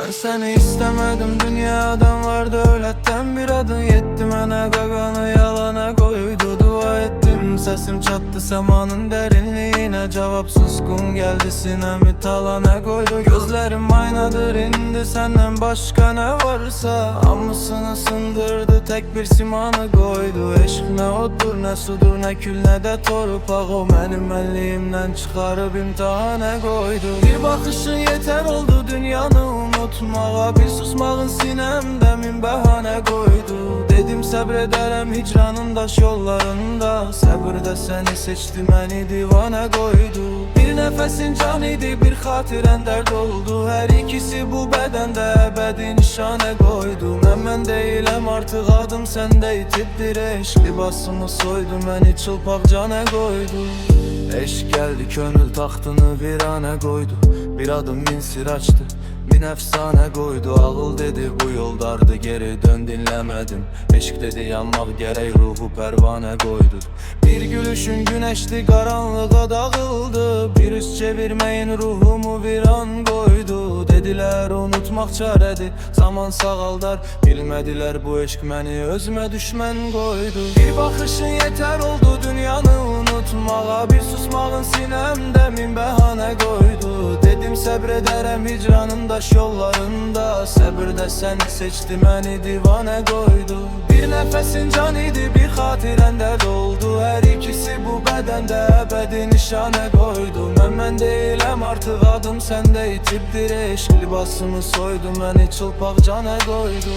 Ben seni istemedim, dünyadan vardı öyletten bir adın. Yetti mənə qaqanı yalana koydu, dua ettim. Sesim çattı semanın derinliğine, cevap suskun geldi sinemi talana koydu. Gözlerim aynadır indi, senden başka ne varsa. Hamısını sındırdı, tek bir simanı koydu. Eşk ne odur ne sudur ne kül ne de torpaq, o benim elliğimden çıkarıp imtihana koydu. Bir bakışın yeter oldu dünyanı unutmağa, bir susmağın sinemde min bahane koydu. Dedim sabrederim hicranın daş yollarında, sabırda seni seçti beni divana koydu. Bir nefesin can idi, bir hatiren dert oldu. Her ikisi bu bedende ebedi nişane koydu. Ben değilim artık, adım sende itiptir eşk. Libasımı soydu beni çılpak cana koydu. Eşk geldi könül taxtını virane koydu. Bir adım bin sir açtı, bin efsane koydu. Ağıl dedi bu yol dardı, geri dön dinlemedim. Eşk dedi yanmak gerek, ruhu pervane koydu. Bir gülüşün güneşli karanlığa dağıldı. Bir üst çevirmeyin ruhumu viran koydu. Dediler unutmak çaredir, zaman sağaldar. Bilmediler bu eşk beni özüme düşmen koydu. Bir bakışın yeter oldu dünyanı unutmağa, bir susmağın sinemde min bahane koydu. Dedim sabrederim hicranın daş yollarında, sabırda sen seçti beni divane koydu. Bir nefesin can idi, bir hatiren dert oldu. Her ikisi bu bedende ebedi nişane koydu. Ben değilim artık, adım sende itiptir eşk. Libasımı soydu beni çılpak cana koydu.